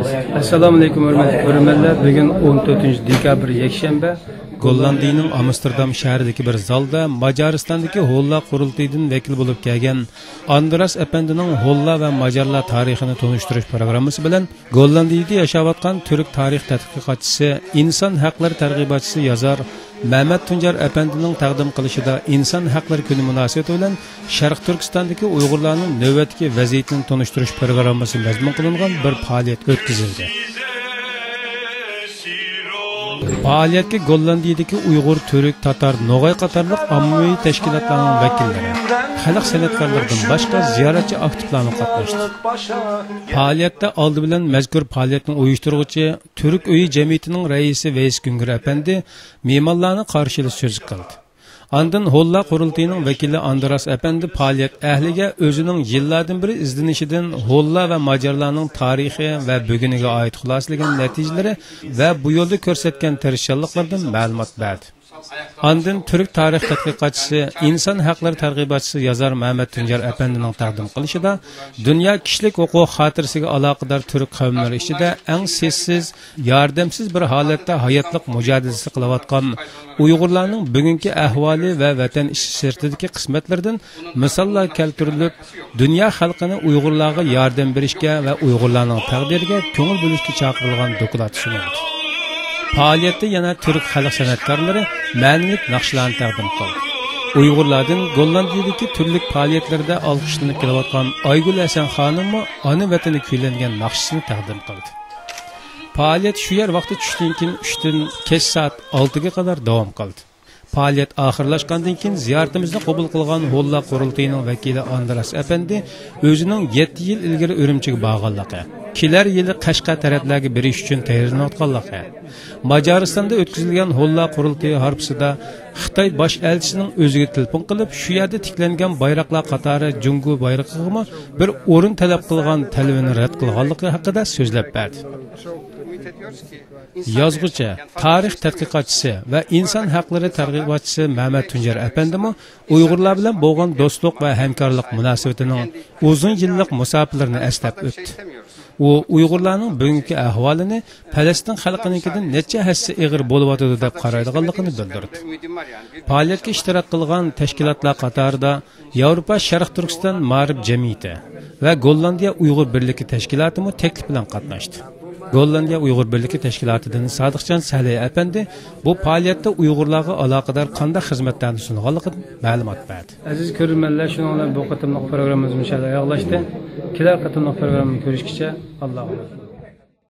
Assalomu alaykum o'rmonlar. Bugun 14-dekabr yakshanba. Gollandiyaning Amsterdam shahridagi bir zalda Majoristondagi Holla qurultayidan vakil bo'lib kelgan Andras Efendining Holla va Majarlar tarixini tonishtirish programmasi bilan Gollandiyada yashayotgan turk tarix tadqiqotchisi, inson haqlari targ'ibotchisi yazar Mehmet Tuncer Efendining taqdim qilishida inson haqlari kuni munosabati bilan Sharq Turkistondagi Uyg'urlarning navbatdagi vaziyatini tonishtirish programmasi mazmun qilingan bir faoliyat o'tkazildi. Faoliyatga Gollandiyadagi Uyg'ur, Turk, Tatar, No'g'ay qatorliq ommaviy tashkilotlarning vakillari, xalq san'atkorlaridan boshqa ziyoratchi aktivlarni qatnashdi. Faoliyatda oldi bilan mazkur faoliyatning uyushtiruvchi Turk uyi jamiyatining raisi Veys Güngür Efendi me'morlarni qarshilab so'z qildi. Andın Holla qurultayining vakili Andras Efendi faoliyat ahliga o'zining yillardan beri izlanishidan Holla va Majarlarning tarixi va buguniga oid xulosalangan natijalari va bu yo'lda ko'rsatgan tirishchanliklardan ma'lumot berdi. Andın Türk tarix tadqiqotchisi, inson haqlari targ'ibotchisi yazar Mehmet Tuncer Efendining taqdim qilishida dunyo kishilik huquq xotirasiga aloqador turk qavmlari ichida eng sessiz, yordamsiz bir holatda hayotlik mujodalasi qilayotgan Uyg'urlarning bugungi ahvoli va vatan ishi sirtidagi qismatlaridan misollar keltirilib, dunyo xalqini Uyg'urlarga yordam berishga va Uyg'urlarning taqdiriga ko'ngil bo'lishga chaqirilgan doklad sunildi. Faoliyatda yana Türk xalq san'atkorlari ma'nili naqshlarni taqdim qildi. Uyg'urlardan Gollandiyadagi turli faoliyatlarda olqishlanib kelayotgan Aygul Hasan xonimmi ona vatani kuylangan naqshisini taqdim qildi. Faoliyat shu yer vaqti tushdan keyin 3 dan kech soat 6 ga qadar davom qildi. Faoliyat oxirlashgandan keyin ziyoratimizni qabul qilgan Holla qurultayining vakili Andras Efendi o'zining 7 yil ilgari Urumchiga borganligi, kelar yili Qashqa taraflarga berish uchun tayyorlanayotganligi, Majaristonda o'tkazilgan Holla qurultayi harpisida Xitoy bosh elchisining o'ziga telefon qilib, shu yerda tiklangan bayroqlar qatori Jungu bayrog'iga bir o'rin talab qilgan talabini rad qilganligi haqida so'zlab berdi. Yozg'uchi, tarix tadqiqotchisi va inson haqlari targ'ibotchisi Mehmet Tuncer Efendi Uyg'urlar bilan bo'lgan do'stlik va hamkorlik munosabatining uzun yillik musofirlarini eslab o'tdi. U Uyg'urlarning bugungi ahvolini Falastin xalqinikidan necha hassa ig'ir bo'lyotdi deb qaraydiganligini bildirdi. Faoliyatga ishtirok qilgan tashkilotlar qatorida Yevropa Sharq Turkiston ma'rif jamiyati va Gollandiya Uyg'ur birligi tashkiloti taklif bilan qatnashdi. Gollandiya Uyg'ur birligi tashkilotidan Sodiqjon Salih Efendi bu faoliyatda Uyg'urlarga aloqador qanday xizmatlarni sunganligini ma'lumot berdi. Aziz ko'ruvchilar, shuningdek bu qatimliq programmamiz inshaalloh yakunlashdi. Kelar qatimliq programmani ko'rishgacha Alloh